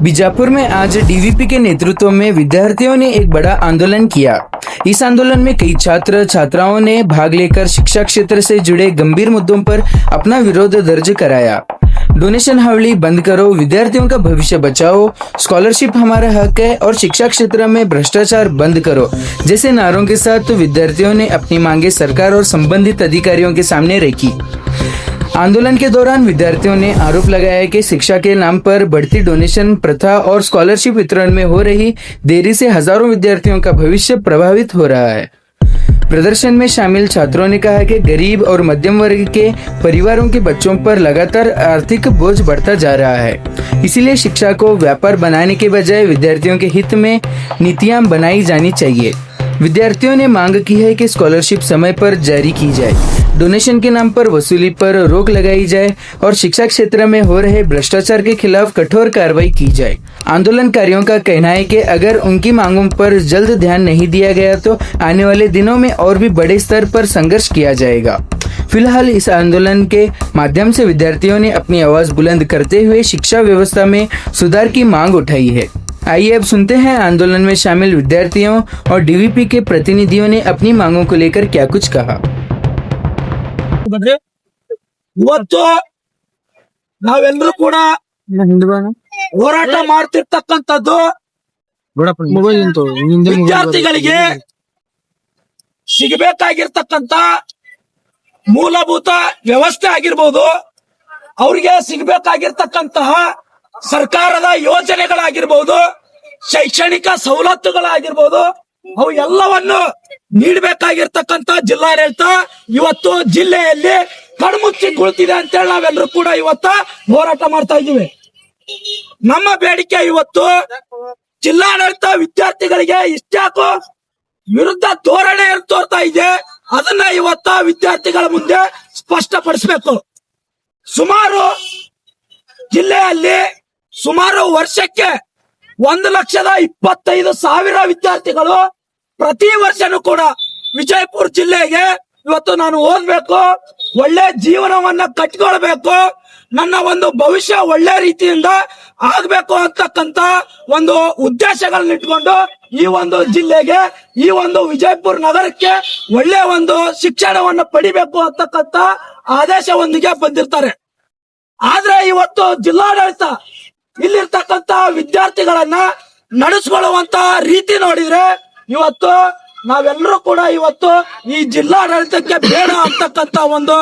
बीजापुर में आज डीवीपी के नेतृत्व में विद्यार्थियों ने एक बड़ा आंदोलन किया। इस आंदोलन में कई छात्र छात्राओं ने भाग लेकर शिक्षा क्षेत्र से जुड़े गंभीर मुद्दों पर अपना विरोध दर्ज कराया। डोनेशन हावड़ी बंद करो, विद्यार्थियों का भविष्य बचाओ, स्कॉलरशिप हमारा हक है और शिक्षा क्षेत्र में भ्रष्टाचार बंद करो जैसे नारों के साथ विद्यार्थियों ने अपनी मांगे सरकार और संबंधित अधिकारियों के सामने रखी। आंदोलन के दौरान विद्यार्थियों ने आरोप लगाया कि शिक्षा के नाम पर बढ़ती डोनेशन प्रथा और स्कॉलरशिप वितरण में हो रही देरी से हजारों विद्यार्थियों का भविष्य प्रभावित हो रहा है। प्रदर्शन में शामिल छात्रों ने कहा कि गरीब और मध्यम वर्ग के परिवारों के बच्चों पर लगातार आर्थिक बोझ बढ़ता जा रहा है, इसीलिए शिक्षा को व्यापार बनाने के बजाय विद्यार्थियों के हित में नीतियां बनाई जानी चाहिए। विद्यार्थियों ने मांग की है कि स्कॉलरशिप समय पर जारी की जाए, डोनेशन के नाम पर वसूली पर रोक लगाई जाए और शिक्षा क्षेत्र में हो रहे भ्रष्टाचार के खिलाफ कठोर कार्रवाई की जाए। आंदोलनकारियों का कहना है कि अगर उनकी मांगों पर जल्द ध्यान नहीं दिया गया तो आने वाले दिनों में और भी बड़े स्तर पर संघर्ष किया जाएगा। फिलहाल इस आंदोलन के माध्यम से विद्यार्थियों ने अपनी आवाज बुलंद करते हुए शिक्षा व्यवस्था में सुधार की मांग उठाई है। आइए अब सुनते हैं आंदोलन में शामिल विद्यार्थियों और डीवीपी के प्रतिनिधियों ने अपनी मांगों को लेकर क्या कुछ कहा। ಇವತ್ತು ನಾವೆಲ್ಲರೂ ಕೂಡ ಹೋರಾಟ ಮಾಡ್ತಿರ್ತಕ್ಕಂಥದ್ದು ವಿದ್ಯಾರ್ಥಿಗಳಿಗೆ ಸಿಗಬೇಕಾಗಿರ್ತಕ್ಕಂಥ ಮೂಲಭೂತ ವ್ಯವಸ್ಥೆ ಆಗಿರ್ಬೋದು, ಅವ್ರಿಗೆ ಸಿಗಬೇಕಾಗಿರ್ತಕ್ಕಂತಹ ಸರ್ಕಾರದ ಯೋಜನೆಗಳಾಗಿರ್ಬೋದು, ಶೈಕ್ಷಣಿಕ ಸವಲತ್ತುಗಳಾಗಿರ್ಬೋದು, ಅವು ಎಲ್ಲವನ್ನು ನೀಡಬೇಕಾಗಿರ್ತಕ್ಕಂಥ ಜಿಲ್ಲಾಡಳಿತ ಇವತ್ತು ಜಿಲ್ಲೆಯಲ್ಲಿ ಕಣ್ಮುಚ್ಚಿ ಕುಳಿತಿದೆ ಅಂತೇಳಿ ನಾವೆಲ್ಲರೂ ಕೂಡ ಇವತ್ತ ಹೋರಾಟ ಮಾಡ್ತಾ ಇದ್ದೀವಿ. ನಮ್ಮ ಬೇಡಿಕೆ ಇವತ್ತು ಜಿಲ್ಲಾಡಳಿತ ವಿದ್ಯಾರ್ಥಿಗಳಿಗೆ ಇಷ್ಟ್ಯಾಕೋ ವಿರುದ್ಧ ಧೋರಣೆ ತೋರ್ತಾ ಇದೆ, ಅದನ್ನ ಇವತ್ತ ವಿದ್ಯಾರ್ಥಿಗಳ ಮುಂದೆ ಸ್ಪಷ್ಟಪಡಿಸಬೇಕು. ಸುಮಾರು ಜಿಲ್ಲೆಯಲ್ಲಿ ಸುಮಾರು ವರ್ಷಕ್ಕೆ 1,25,000 ವಿದ್ಯಾರ್ಥಿಗಳು ಪ್ರತಿ ವರ್ಷನೂ ಕೂಡ ವಿಜಯಪುರ ಜಿಲ್ಲೆಗೆ ಇವತ್ತು ನಾನು ಓದ್ಬೇಕು, ಒಳ್ಳೆ ಜೀವನವನ್ನ ಕಟ್ಕೊಳ್ಬೇಕು, ನನ್ನ ಒಂದು ಭವಿಷ್ಯ ಒಳ್ಳೆ ರೀತಿಯಿಂದ ಆಗ್ಬೇಕು ಅಂತಕ್ಕಂತ ಒಂದು ಉದ್ದೇಶಗಳನ್ನ ಇಟ್ಕೊಂಡು ಈ ಒಂದು ಜಿಲ್ಲೆಗೆ, ಈ ಒಂದು ವಿಜಯಪುರ ನಗರಕ್ಕೆ ಒಳ್ಳೆ ಒಂದು ಶಿಕ್ಷಣವನ್ನು ಪಡಿಬೇಕು ಅಂತಕ್ಕಂತ ಆದೇಶವೊಂದಿಗೆ ಬಂದಿರ್ತಾರೆ. ಆದ್ರೆ ಇವತ್ತು ಜಿಲ್ಲಾಡಳಿತ ಇಲ್ಲಿರ್ತಕ್ಕಂತ ವಿದ್ಯಾರ್ಥಿಗಳನ್ನ ನಡೆಸ್ಕೊಳ್ಳುವಂತ ರೀತಿ ನೋಡಿದ್ರೆ ಇವತ್ತು ನಾವೆಲ್ಲರೂ ಕೂಡ ಇವತ್ತು ಈ ಜಿಲ್ಲಾಡಳಿತಕ್ಕೆ ಬೇಡ ಅಂತಕ್ಕಂತ ಒಂದು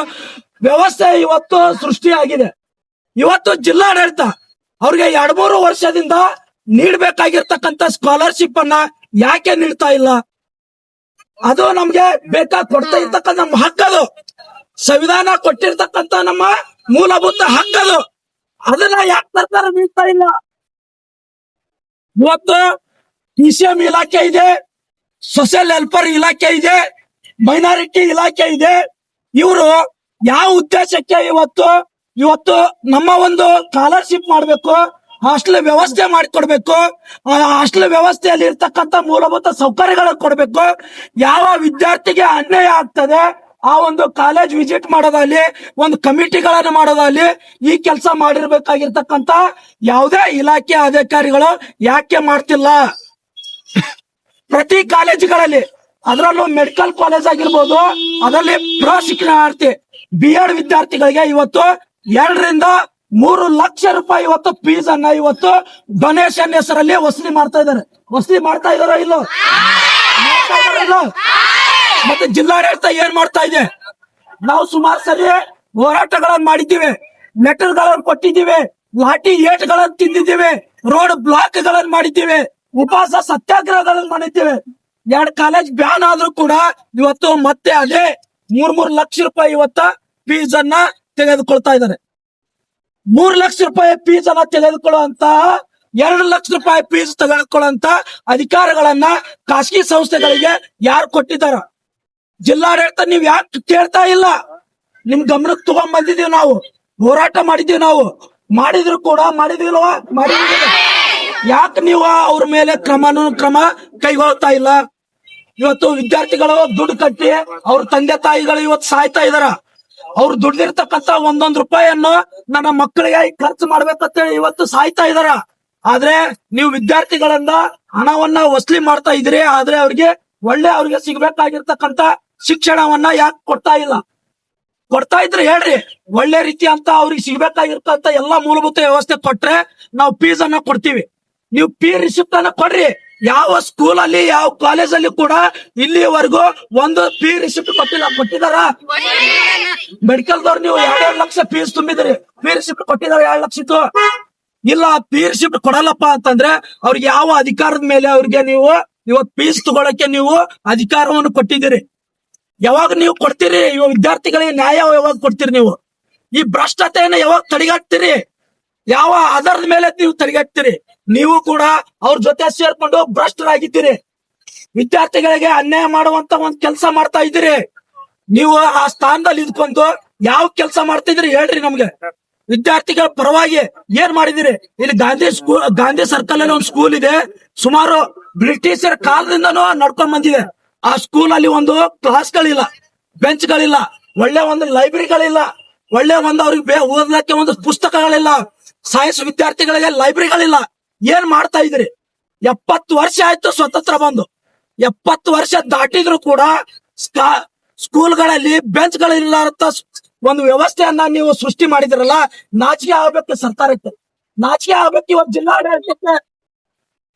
ವ್ಯವಸ್ಥೆ ಇವತ್ತು ಸೃಷ್ಟಿಯಾಗಿದೆ. ಇವತ್ತು ಜಿಲ್ಲಾಡಳಿತ ಅವ್ರಿಗೆ 2-3 ವರ್ಷದಿಂದ ನೀಡಬೇಕಾಗಿರ್ತಕ್ಕಂಥ ಸ್ಕಾಲರ್ಶಿಪ್ ಅನ್ನ ಯಾಕೆ ನೀಡ್ತಾ ಇಲ್ಲ? ಅದು ನಮ್ಗೆ ಕೊಡ್ತಾ ಇರ್ತಕ್ಕಂಥ ನಮ್ಮ ಹಕ್ಕದು, ಸಂವಿಧಾನ ಕೊಟ್ಟಿರ್ತಕ್ಕಂಥ ನಮ್ಮ ಮೂಲಭೂತ ಹಕ್ಕದು, ಅದನ್ನ ಯಾಕೆ ಸರ್ಕಾರ ನೀಡ್ತಾ ಇಲ್ಲ? ಇವತ್ತು ಟಿಸಿಎಂ ಇಲಾಖೆ ಇದೆ, ಸೋಷಿಯಲ್ ವೆಲ್ಫೇರ್ ಇಲಾಖೆ ಇದೆ, ಮೈನಾರಿಟಿ ಇಲಾಖೆ ಇದೆ. ಇವರು ಯಾವ ಉದ್ದೇಶಕ್ಕೆ ಇವತ್ತು ನಮ್ಮ ಒಂದು ಸ್ಕಾಲರ್ಶಿಪ್ ಮಾಡ್ಬೇಕು, ಹಾಸ್ಟೆಲ್ ವ್ಯವಸ್ಥೆ ಮಾಡಿಕೊಡ್ಬೇಕು, ಆ ಹಾಸ್ಟೆಲ್ ವ್ಯವಸ್ಥೆಯಲ್ಲಿ ಇರ್ತಕ್ಕಂಥ ಮೂಲಭೂತ ಸೌಕರ್ಯಗಳನ್ನು ಕೊಡ್ಬೇಕು, ಯಾವ ವಿದ್ಯಾರ್ಥಿಗೆ ಅನ್ಯಾಯ ಆಗ್ತದೆ ಆ ಒಂದು ಕಾಲೇಜ್ ವಿಸಿಟ್ ಮಾಡೋದಲ್ಲಿ, ಒಂದು ಕಮಿಟಿಗಳನ್ನು ಮಾಡೋದಲ್ಲಿ ಈ ಕೆಲಸ ಮಾಡಿರ್ಬೇಕಾಗಿರ್ತಕ್ಕಂತ ಯಾವುದೇ ಇಲಾಖೆ ಅಧಿಕಾರಿಗಳು ಯಾಕೆ ಮಾಡ್ತಿಲ್ಲ? ಪ್ರತಿ ಕಾಲೇಜುಗಳಲ್ಲಿ, ಅದರಲ್ಲೂ ಮೆಡಿಕಲ್ ಕಾಲೇಜ್ ಆಗಿರ್ಬೋದು, ಅದರಲ್ಲಿ ಪ್ರಶಿಕ್ಷಣಾರ್ಥಿ BEd ವಿದ್ಯಾರ್ಥಿಗಳಿಗೆ ಇವತ್ತು 2-3 ಲಕ್ಷ ರೂಪಾಯಿ ಇವತ್ತು ಫೀಸ್ ಅನ್ನ ಇವತ್ತು ಡೊನೇಷನ್ ಹೆಸರಲ್ಲಿ ವಸೂಲಿ ಮಾಡ್ತಾ ಇದಾರೆ. ವಸೂಲಿ ಮಾಡ್ತಾ ಇದಾರೋ ಇಲ್ಲೋ? ಮತ್ತೆ ಜಿಲ್ಲಾಡಳಿತ ಏನ್ ಮಾಡ್ತಾ ಇದೆ? ನಾವು ಸುಮಾರು ಸರಿ ಹೋರಾಟಗಳನ್ನು ಮಾಡಿದ್ದೀವಿ, ಲೆಟರ್ಗಳನ್ನು ಕೊಟ್ಟಿದ್ದೀವಿ, ಲಾಠಿ ಏಟ್ಗಳನ್ನು ತಿಂದಿದ್ದೀವಿ, ರೋಡ್ ಬ್ಲಾಕ್ ಗಳನ್ನು ಮಾಡಿದ್ದೀವಿ, ಉಪವಾಸ ಸತ್ಯಾಗ್ರಹಗಳನ್ನು ಮಾಡಿದ್ದೀವಿ. 2 ಕಾಲೇಜ್ ಬ್ಯಾನ್ ಆದ್ರೂ ಕೂಡ ಇವತ್ತು ಮತ್ತೆ ಅದೇ 3 ಲಕ್ಷ ರೂಪಾಯಿ ಇವತ್ತ ಫೀಸ್ ಅನ್ನ ತೆಗೆದುಕೊಳ್ತಾ ಇದ್ದಾರೆ. 3 ಲಕ್ಷ ರೂಪಾಯಿ ಫೀಸ್ ಅನ್ನ ತೆಗೆದುಕೊಳ್ಳುವಂತ 2 ಲಕ್ಷ ರೂಪಾಯಿ ಫೀಸ್ ತೆಗೆದುಕೊಳ್ಳುವಂತ ಅಧಿಕಾರಗಳನ್ನ ಖಾಸಗಿ ಸಂಸ್ಥೆಗಳಿಗೆ ಯಾರು ಕೊಟ್ಟಿದ್ದಾರ? ಜಿಲ್ಲಾಡಳಿತ ನೀವ್ ಯಾಕೆ ಕೇಳ್ತಾ ಇಲ್ಲ? ನಿಮ್ ಗಮನಕ್ಕೆ ತಗೊಂಡ್ ಬಂದಿದೀವಿ, ನಾವು ಹೋರಾಟ ಮಾಡಿದೀವಿ, ನಾವು ಮಾಡಿದ್ರು ಕೂಡ ಮಾಡಿದಿಲ್ವಾ? ಯಾಕೆ ನೀವು ಅವ್ರ ಮೇಲೆ ಕ್ರಮ ಕೈಗೊಳ್ತಾ ಇಲ್ಲ? ಇವತ್ತು ವಿದ್ಯಾರ್ಥಿಗಳು ದುಡ್ಡು ಕಟ್ಟಿ ಅವ್ರ ತಂದೆ ತಾಯಿಗಳು ಇವತ್ತು ಸಾಯ್ತಾ ಇದಾರ. ಅವ್ರು ದುಡ್ದಿರ್ತಕ್ಕಂತ 1 ರೂಪಾಯಿಯನ್ನು ನನ್ನ ಮಕ್ಕಳಿಗೆ ಖರ್ಚು ಮಾಡ್ಬೇಕಂತೇಳಿ ಇವತ್ತು ಸಾಯ್ತಾ ಇದಾರ. ಆದ್ರೆ ನೀವು ವಿದ್ಯಾರ್ಥಿಗಳಿಂದ ಹಣವನ್ನ ವಸೂಲಿ ಮಾಡ್ತಾ ಇದ್ರಿ. ಆದ್ರೆ ಅವ್ರಿಗೆ ಸಿಗ್ಬೇಕಾಗಿರ್ತಕ್ಕಂತ ಶಿಕ್ಷಣವನ್ನ ಯಾಕೆ ಕೊಡ್ತಾ ಇದ್ರೆ ಹೇಳ್ರಿ. ಒಳ್ಳೆ ರೀತಿ ಅಂತ ಅವ್ರಿಗೆ ಸಿಗ್ಬೇಕಾಗಿರ್ತಂತ ಎಲ್ಲಾ ಮೂಲಭೂತ ವ್ಯವಸ್ಥೆ ಕೊಟ್ರೆ ನಾವು ಫೀಸ್ ಅನ್ನ ಕೊಡ್ತೀವಿ. ನೀವು ಫೀ ರಿಸಿಪ್ಟ್ ಅನ್ನ ಕೊಡ್ರಿ. ಯಾವ ಸ್ಕೂಲ್ ಅಲ್ಲಿ ಯಾವ ಕಾಲೇಜ್ ಅಲ್ಲಿ ಕೂಡ ಇಲ್ಲಿವರೆಗೂ ಒಂದು ಫೀ ರಿಸಿಪ್ಟ್ ಕೊಟ್ಟಿದಾರ? ಮೆಡಿಕಲ್ ದವ್ರು ನೀವು 2 ಲಕ್ಷ ಫೀಸ್ ತುಂಬಿದ್ರಿ, ಫೀ ರಿಸಿಪ್ಟ್ ಕೊಟ್ಟಿದಾರ 2 ಲಕ್ಷದ್ದು? ಇಲ್ಲ. ಫೀ ರಿಸಿಪ್ಟ್ ಕೊಡಲ್ಲಪ್ಪ ಅಂತಂದ್ರೆ ಅವ್ರಿಗೆ ಯಾವ ಅಧಿಕಾರದ ಮೇಲೆ ಅವ್ರಿಗೆ ನೀವು ಇವತ್ತು ಫೀಸ್ ತಗೊಳಕ್ಕೆ ನೀವು ಅಧಿಕಾರವನ್ನು ಕೊಟ್ಟಿದ್ದೀರಿ? ಯಾವಾಗ ನೀವು ಕೊಡ್ತೀರಿ? ಇವ ವಿದ್ಯಾರ್ಥಿಗಳಿಗೆ ನ್ಯಾಯ ಯಾವಾಗ ಕೊಡ್ತೀರಿ? ನೀವು ಈ ಭ್ರಷ್ಟತೆಯನ್ನ ಯಾವಾಗ ತಡೆಗಟ್ತೀರಿ? ಯಾವ ಆಧಾರದ ಮೇಲೆ ನೀವು ತಡೆಗಟ್ತೀರಿ? ನೀವು ಕೂಡ ಅವ್ರ ಜೊತೆ ಸೇರ್ಕೊಂಡು ಭ್ರಷ್ಟರಾಗಿದ್ದೀರಿ. ವಿದ್ಯಾರ್ಥಿಗಳಿಗೆ ಅನ್ಯಾಯ ಮಾಡುವಂತ ಒಂದ್ ಕೆಲಸ ಮಾಡ್ತಾ ಇದ್ದೀರಿ. ನೀವು ಆ ಸ್ಥಾನದಲ್ಲಿ ಇದ್ಕೊಂಡು ಯಾವ ಕೆಲಸ ಮಾಡ್ತಿದ್ರಿ ಹೇಳ್ರಿ ನಮ್ಗೆ. ವಿದ್ಯಾರ್ಥಿಗಳ ಪರವಾಗಿ ಏನ್ ಮಾಡಿದಿರಿ? ಇಲ್ಲಿ ಗಾಂಧಿ ಸರ್ಕಲ್ ಅಲ್ಲಿ ಒಂದು ಸ್ಕೂಲ್ ಇದೆ, ಸುಮಾರು ಬ್ರಿಟಿಷರ ಕಾಲದಿಂದನೂ ನಡ್ಕೊಂಡ್ ಬಂದಿದೆ. ಆ ಸ್ಕೂಲ್ ಅಲ್ಲಿ ಒಂದು ಕ್ಲಾಸ್ಗಳಿಲ್ಲ, ಬೆಂಚ್ಗಳಿಲ್ಲ, ಒಳ್ಳೆ ಒಂದು ಲೈಬ್ರರಿಗಳಿಲ್ಲ, ಒಳ್ಳೆ ಒಂದು ಅವ್ರಿಗೆ ಓದ್ಲಿಕ್ಕೆ ಒಂದು ಪುಸ್ತಕಗಳಿಲ್ಲ, ಸೈನ್ಸ್ ವಿದ್ಯಾರ್ಥಿಗಳಿಗೆ ಲೈಬ್ರರಿಗಳಿಲ್ಲ. ಏನ್ ಮಾಡ್ತಾ ಇದ್ರಿ? 70 ವರ್ಷ ಆಯ್ತು ಸ್ವತಂತ್ರ ಬಂದು, 70 ವರ್ಷ ದಾಟಿದ್ರು ಕೂಡ ಸ್ಕೂಲ್ಗಳಲ್ಲಿ ಬೆಂಚ್ಗಳಿಲ್ಲ ಅಂತ ಒಂದು ವ್ಯವಸ್ಥೆಯನ್ನ ನೀವು ಸೃಷ್ಟಿ ಮಾಡಿದಿರಲ್ಲ. ನಾಚಿಕೆ ಆಗ್ಬೇಕು ಸರ್ಕಾರಕ್ಕೆ, ನಾಚಿಕೆ ಆಗ್ಬೇಕು. ಇವತ್ತು ಜಿಲ್ಲಾಡಳಿತಕ್ಕೆ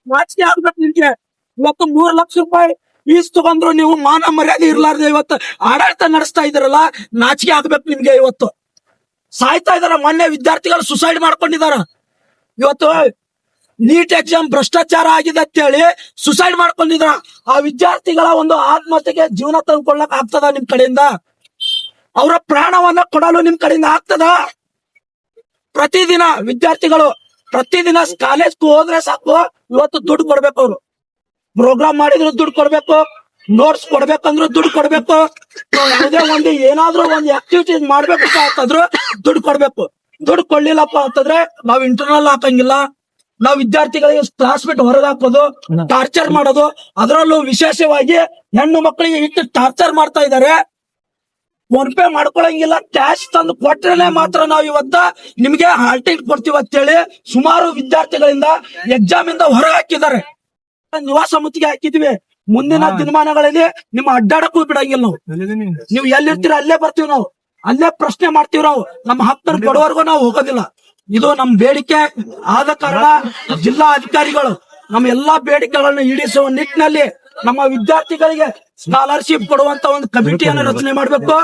ನಾಚಿಕೆ ಆಗ್ಬೇಕು ನಿಮ್ಗೆ. ಇವತ್ತು 3 ಲಕ್ಷ ರೂಪಾಯಿ ಫೀಸ್ ತಗೊಂಡ್ರು ನೀವು ಮಾನ ಮರ್ಯಾದೆ ಇರ್ಲಾರ್ದೆ ಇವತ್ತು ಆಡಳಿತ ನಡೆಸ್ತಾ ಇದಾರಲ್ಲ, ನಾಚಿಕೆ ಆಗ್ಬೇಕು ನಿಮ್ಗೆ. ಇವತ್ತು ಸಾಯ್ತಾ ಇದಾರ. ಮೊನ್ನೆ ವಿದ್ಯಾರ್ಥಿಗಳು ಸುಸೈಡ್ ಮಾಡ್ಕೊಂಡಿದಾರ. ಇವತ್ತು ನೀಟ್ ಎಕ್ಸಾಮ್ ಭ್ರಷ್ಟಾಚಾರ ಆಗಿದೆ ಅಂತೇಳಿ ಸುಸೈಡ್ ಮಾಡ್ಕೊಂಡಿದ್ರ. ಆ ವಿದ್ಯಾರ್ಥಿಗಳ ಒಂದು ಆತ್ಮಹತ್ಯೆಗೆ ಜೀವನ ತಂದ್ಕೊಳ್ಳಕ್ ಆಗ್ತದ ನಿಮ್ ಕಡೆಯಿಂದ? ಅವರ ಪ್ರಾಣವನ್ನ ಕೊಡಲು ನಿಮ್ ಕಡೆಯಿಂದ ಆಗ್ತದ? ಪ್ರತಿದಿನ ವಿದ್ಯಾರ್ಥಿಗಳು ಪ್ರತಿದಿನ ಕಾಲೇಜ್ಗೆ ಹೋದ್ರೆ ಸಾಕು, ಇವತ್ತು ದುಡ್ಡು ಕೊಡ್ಬೇಕು. ಅವ್ರು ಪ್ರೋಗ್ರಾಮ್ ಮಾಡಿದ್ರು ದುಡ್ಡು ಕೊಡ್ಬೇಕು, ನೋಟ್ಸ್ ಕೊಡ್ಬೇಕಂದ್ರು ದುಡ್ಡು ಕೊಡ್ಬೇಕು, ಯಾವುದೇ ಒಂದು ಏನಾದ್ರೂ ಒಂದು ಆಕ್ಟಿವಿಟೀಸ್ ಮಾಡ್ಬೇಕಪ್ಪ ಅಂತಂದ್ರು ದುಡ್ಡು ಕೊಡ್ಬೇಕು. ದುಡ್ಡು ಕೊಡ್ಲಿಲ್ಲಪ್ಪ ಅಂತಂದ್ರೆ ನಾವ್ ಇಂಟರ್ನಲ್ ಹಾಕಂಗಿಲ್ಲ, ನಾವ್ ವಿದ್ಯಾರ್ಥಿಗಳಿಗೆ ಕ್ಲಾಸ್ ಬಿಟ್ಟು ಹೊರಗೆ ಹಾಕೋದು, ಟಾರ್ಚರ್ ಮಾಡೋದು. ಅದರಲ್ಲೂ ವಿಶೇಷವಾಗಿ ಹೆಣ್ಣು ಮಕ್ಕಳಿಗೆ ಇಟ್ಟು ಟಾರ್ಚರ್ ಮಾಡ್ತಾ ಇದ್ದಾರೆ. ಫೋನ್ ಪೇ ಮಾಡ್ಕೊಳಂಗಿಲ್ಲ, ಕ್ಯಾಶ್ ತಂದು ಕೊಟ್ರೇನೆ ಮಾತ್ರ ನಾವ್ ಇವತ್ತ ನಿಮ್ಗೆ ಹಾಲ್ ಟಿಕೆಟ್ ಕೊಡ್ತೀವಿ ಅಂತೇಳಿ ಸುಮಾರು ವಿದ್ಯಾರ್ಥಿಗಳಿಂದ ಎಕ್ಸಾಮ್ ಇಂದ ಹೊರಗೆ ಹಾಕಿದ್ದಾರೆ. ನಿವಾಸ ಮುತ್ತಿಗೆ ಹಾಕಿದ್ವಿ. ಮುಂದಿನ ದಿನಮಾನಗಳಲ್ಲಿ ನಿಮ್ಮ ಅಡ್ಡಾಡಕ್ಕೂ ಬಿಡಂಗಿಲ್ಲ ನಾವು. ನೀವು ಎಲ್ಲಿರ್ತೀರ ಅಲ್ಲೇ ಬರ್ತೀವಿ ನಾವು, ಅಲ್ಲೇ ಪ್ರಶ್ನೆ ಮಾಡ್ತೀವಿ ನಾವು. ನಮ್ಮ ಹಕ್ಕನ್ನು ಕೊಡುವವರೆಗೂ ನಾವು ಹೋಗೋದಿಲ್ಲ. ಇದು ನಮ್ ಬೇಡಿಕೆ ಆದ ಕಾರಣ ಜಿಲ್ಲಾ ಅಧಿಕಾರಿಗಳು ನಮ್ಮ ಎಲ್ಲಾ ಬೇಡಿಕೆಗಳನ್ನು ಈಡೇರಿಸುವ ನಿಟ್ಟಿನಲ್ಲಿ ನಮ್ಮ ವಿದ್ಯಾರ್ಥಿಗಳಿಗೆ ಸ್ಕಾಲರ್ಶಿಪ್ ಕೊಡುವಂತ ಒಂದು ಕಮಿಟಿಯನ್ನು ರಚನೆ ಮಾಡ್ಬೇಕು.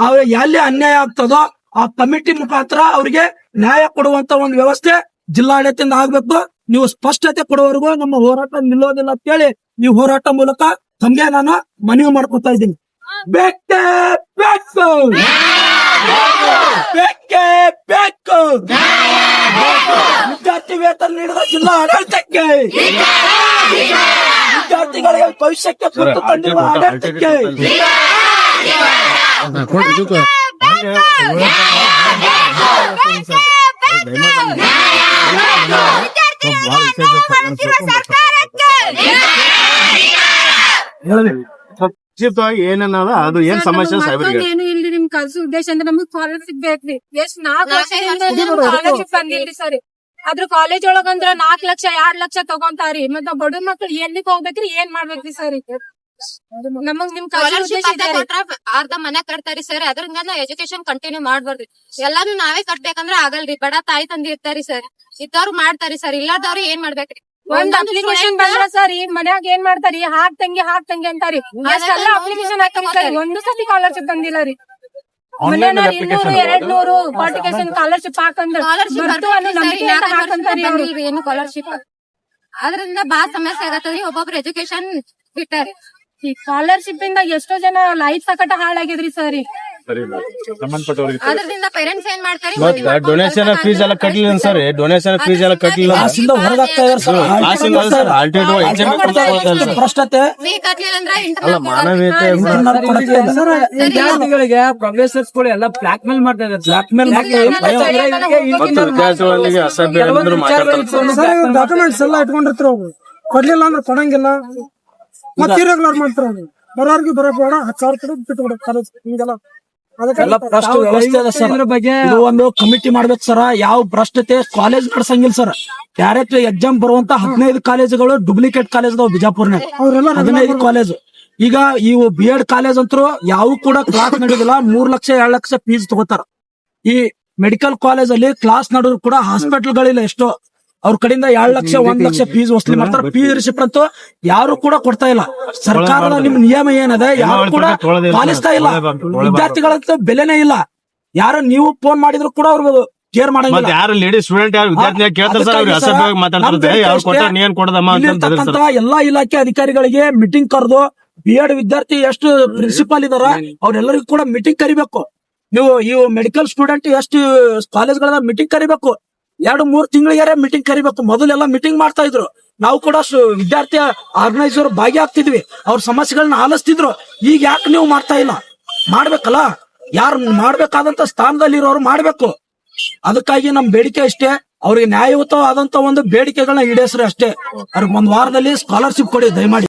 ಅವ್ರಿಗೆ ಎಲ್ಲಿ ಅನ್ಯಾಯ ಆಗ್ತದೋ ಆ ಕಮಿಟಿ ಮುಖಾಂತರ ಅವರಿಗೆ ನ್ಯಾಯ ಕೊಡುವಂತ ಒಂದು ವ್ಯವಸ್ಥೆ ಜಿಲ್ಲಾಡಳಿತದಿಂದ ಆಗ್ಬೇಕು. ನೀವು ಸ್ಪಷ್ಟತೆ ಕೊಡುವವರೆಗೂ ನಮ್ಮ ಹೋರಾಟ ನಿಲ್ಲೋದಿಲ್ಲ ಅಂತ ಹೇಳಿ ಈ ಹೋರಾಟ ಮೂಲಕ ತಮ್ಗೆ ನಾನು ಮನವಿ ಮಾಡ್ಕೊತಾ ಇದ್ದೀನಿ. ಬೇಕೇ ಬೇಕು, ಬೇಕೇ ಬೇಕು. ವಿದ್ಯಾರ್ಥಿ ವೇತನ ನೀಡಿದ ಜಿಲ್ಲಾ ಆಡಳಿತಕ್ಕೆ, ವಿದ್ಯಾರ್ಥಿಗಳಿಗೆ ಭವಿಷ್ಯಕ್ಕೆ ಕುತ್ತು ತಂದಿರುವ ಆಡಳಿತಕ್ಕೆ ಏನನ್ನದ ಅದು ಏನ್ ಸಮಸ್ಯೆ ಸಾಹೇಬ್ರಿಗೆ? ಏನು ಇಲ್ರಿ, ನಿಮ್ ಕಲ್ಸೋ ಉದ್ದೇಶ ಅಂದ್ರೆ ನಮ್ಗ್ ಸ್ಕಾಲರ್ಶಿಪ್ ಬೇಕ್ರಿ. ಎಷ್ಟ್ 4 ವರ್ಷದಿಂದ ಸ್ಕಾಲರ್ಶಿಪ್ ಬಂದಿಲ್ರಿ ಸರ್. ಅದ್ರ ಕಾಲೇಜ್ ಒಳಗಂದ್ರ 4 ಲಕ್ಷ 2 ಲಕ್ಷ ತಗೊಂತಾರಿ. ಮತ್ತ ಬಡ ಮಕ್ಳು ಎಲ್ಲಿಗ್ ಹೋಗ್ಬೇಕ್ರಿ, ಏನ್ ಮಾಡ್ಬೇಕ್ರಿ ಸರ್? ನಮಗ್ ನಿಮ್ ಅರ್ಧ ಮನೆ ಕಟ್ತಾರಿ ಸರ್, ಅದ್ರಿಂದ ನಾವ್ ಎಜುಕೇಶನ್ ಕಂಟಿನ್ಯೂ ಮಾಡ್ಬಾರ್ದ್ರಿ. ಎಲ್ಲಾನು ನಾವೇ ಕಟ್ಬೇಕಂದ್ರ ಆಗಲ್ರಿ. ಬಡ ತಾಯಿ ತಂದಿ ಇರ್ತಾರಿ ಸರ್, ಇದ್ದವ್ರು ಮಾಡ್ತಾರಿ ಸರ್, ಇಲ್ಲಾರ್ದವ್ರು ಏನ್ ಮಾಡ್ಬೇಕ್ರಿ? ಒಂದ್ ಅಪ್ಲಿಕೇಶನ್ ಬಂದ್ರ ಸರ್ ಈ ಮನ್ಯಾಗ ಏನ್ ಮಾಡ್ತಾರಿ, ಹಾಕ್ ತಂಗಿ ಅಂತಾರಿ. ಎಷ್ಟೆಲ್ಲ ಅಪ್ಲಿಕೇಶನ್ ಹಾಕ್ತಾರಿ, ಒಂದು ಸತಿ ಸ್ಕಾಲರ್ಶಿಪ್ ಬಂದಿಲ್ಲ ರೀ. ಮನೇನ 200 200 ಅಪ್ಲಿಕೇಶನ್ ಸ್ಕಾಲರ್ಶಿಪ್ ಹಾಕಂದ್ರ ಏನು ಸ್ಕಾಲರ್ಶಿಪ್ ಅದ್ರಿಂದ ಬಾಳ ಸಮಸ್ಯೆ ಆಗತ್ತದ್ರಿ. ಒಬ್ಬೊಬ್ರು ಎಜುಕೇಶನ್ ಬಿಟ್ಟಾರಿ. ಈ ಸ್ಕಾಲರ್ಶಿಪ್ ಇಂದ ಎಷ್ಟೋ ಜನ ಲೈಫ್ ಸಕಟ ಹಾಳಾಗಿದ್ರಿ ಸರ್. ಅದ್ರಿಂದ ಪೇರೆಂಟ್ಸ್ ಏನ್ ಮಾಡ್ತಾರೆ, ಡೊನೇಷನ್ ಫೀಸ್ ಎಲ್ಲ ಕಟ್ಲಿಲ್ಲ ಸರ್. ಡೊನೇಷನ್ ಫೀಸ್ ಎಲ್ಲ ಕಟ್ಲಿಲ್ಲ, ಆಸಿಂದ ಹೊರಗೆ ಆಗ್ತಾ ಇದಾರೆ ಸರ್. ಭ್ರಷ್ಟತೆ ಫೀ ಕಟ್ಲಿಲ್ಲ ಅಂದ್ರೆ ಅಲ್ಲ ಮಾನವೀಯತೆ ವಿದ್ಯಾರ್ಥಿಗಳಿಗೆ ಪ್ರೊಫೆಸರ್ಸ್ ಗಳು ಎಲ್ಲ ಬ್ಲಾಕ್ ಮೇಲ್ ಮಾಡ್ತಾ ಇದ್ದಾರೆ. ಬ್ಲಾಕ್ ಮೇಲ್ ಮತ್ತು ವಿದ್ಯಾರ್ಥಿಗಳಿಗೆ ಅಸಭ್ಯ ಏನಾದ್ರು ಮಾತಾಡ್ತಾರೆ. ಡಾಕ್ಯುಮೆಂಟ್ಸ್ ಎಲ್ಲ ಇಟ್ಕೊಂಡಿರ್ತಾರ, ಅವ್ರು ಕೊಡ್ಲಿಲ್ಲ ಅಂದ್ರೆ ಕೊಡಂಗಿಲ್ಲ. ಮತ್ತೆ ಇರೆಗ್ಯುಲರ್ ಮಾಡ್ತಾರ. ಬರೋರ್ಗೆ ಬರಕ್ ಬೇಡ, 10,000 ಕೊಡು ಬಿಟ್ಟು ಬಿಡ ಕಾಲೇಜ್. ಹಿಂಗೆಲ್ಲ ಎಲ್ಲ ಭ್ರಷ್ಟ ವ್ಯವಸ್ಥೆ ಅದ ಸರ್. ಇದ್ರ ಬಗ್ಗೆ ಇದು ಒಂದು ಕಮಿಟಿ ಮಾಡ್ಬೇಕು ಸರ್. ಯಾವ ಭ್ರಷ್ಟತೆ ಕಾಲೇಜ್ ನಡ್ಸಂಗಿಲ್ಲ ಸರ್. ಡೈರೆಕ್ಟ್ ಎಕ್ಸಾಮ್ ಬರುವಂತ 15 ಕಾಲೇಜುಗಳು ಡೂಪ್ಲಿಕೇಟ್ ಕಾಲೇಜ್ ಅದಾವ ಬಿಜಾಪುರ್ನಾಗ. 15 ಕಾಲೇಜು. ಈಗ ಇವು B.Ed ಕಾಲೇಜ್ ಅಂತೂ ಯಾವ ಕೂಡ ಕ್ಲಾಸ್ ನಡೆದಿಲ್ಲ. 3 ಲಕ್ಷ 2 ಲಕ್ಷ ಫೀಸ್ ತಗೋತಾರ. ಈ ಮೆಡಿಕಲ್ ಕಾಲೇಜ್ ಅಲ್ಲಿ ಕ್ಲಾಸ್ ನಡೆದ್ರು ಕೂಡ ಹಾಸ್ಪಿಟಲ್ಗಳಿಲ್ಲ. ಎಷ್ಟೋ ಅವ್ರ ಕಡೆಯಿಂದ 2 ಲಕ್ಷ 1 ಲಕ್ಷ ಫೀಸ್ ವಸೂಲಿ ಮಾಡ್ತಾರೆ. ಫೀಸ್ ರಿಸಿಪ್ಟ್ ಅಂತೂ ಯಾರು ಕೂಡ ಕೊಡ್ತಾ ಇಲ್ಲ. ಸರ್ಕಾರದ ನಿಮ್ ನಿಯಮ ಏನದ ಯಾರು ಕೂಡ ಪಾಲಿಸ್ತಾ ಇಲ್ಲ. ವಿದ್ಯಾರ್ಥಿಗಳಂತ ಬೆಲೆನೇ ಇಲ್ಲ. ಯಾರು ನೀವು ಫೋನ್ ಮಾಡಿದ್ರು ಕೂಡ ಅವ್ರು ಕೇರ್ ಮಾಡಂಗಿಲ್ಲ. ಯಾರು ಲೇಡಿ ಸ್ಟೂಡೆಂಟ್ ಯಾರು ವಿದ್ಯಾರ್ಥಿ ಕೇಳ್ತಾರೆ ಸರ್, ಅವ್ರು ಅಸಭ್ಯವಾಗಿ ಮಾತಾಡ್ತಾರೆ. ಯಾರು ಕೊಟ್ಟಾರ ನೀನ್ ಕೊಡದಮ್ಮ ಅಂತ ಇಲ್ಲಿರ್ತಕ್ಕಂತ ಎಲ್ಲಾ ಇಲಾಖೆ ಅಧಿಕಾರಿಗಳಿಗೆ ಮೀಟಿಂಗ್ ಕರೆದು B.Ed ವಿದ್ಯಾರ್ಥಿ ಎಷ್ಟು ಪ್ರಿನ್ಸಿಪಾಲ್ ಇದಾರ ಅವ್ರೆಲ್ಲರಿಗೂ ಕೂಡ ಮೀಟಿಂಗ್ ಕರಿಬೇಕು. ನೀವು ಇವು ಮೆಡಿಕಲ್ ಸ್ಟೂಡೆಂಟ್ ಎಷ್ಟು ಕಾಲೇಜ್ಗಳ ಮೀಟಿಂಗ್ ಕರಿಬೇಕು. 2-3 ತಿಂಗಳಿಗೆ ಮೀಟಿಂಗ್ ಕರಿಬೇಕು. ಮೊದಲೆಲ್ಲ ಮೀಟಿಂಗ್ ಮಾಡ್ತಾ ಇದ್ರು. ನಾವು ಕೂಡ ವಿದ್ಯಾರ್ಥಿ ಆರ್ಗನೈಸರ್ ಭಾಗಿಯಾಗ್ತಿದ್ವಿ. ಅವ್ರ ಸಮಸ್ಯೆಗಳನ್ನ ಆಲಿಸ್ತಿದ್ರು. ಈಗ ಯಾಕೆ ನೀವು ಮಾಡ್ತಾ ಇಲ್ಲ? ಮಾಡ್ಬೇಕಲ್ಲ. ಯಾರು ಮಾಡ್ಬೇಕಾದಂತ ಸ್ಥಾನದಲ್ಲಿ ಇರೋರು ಮಾಡ್ಬೇಕು. ಅದಕ್ಕಾಗಿ ನಮ್ ಬೇಡಿಕೆ ಅಷ್ಟೇ. ಅವ್ರಿಗೆ ನ್ಯಾಯಯುತವಾದಂತ ಒಂದು ಬೇಡಿಕೆಗಳನ್ನ ಈಡೇಸ್ರಿ ಅಷ್ಟೇ. ಅವ್ರಿಗೆ 1 ವಾರದಲ್ಲಿ ಸ್ಕಾಲರ್ಶಿಪ್ ಕೊಡಿ ದಯಮಾಡಿ.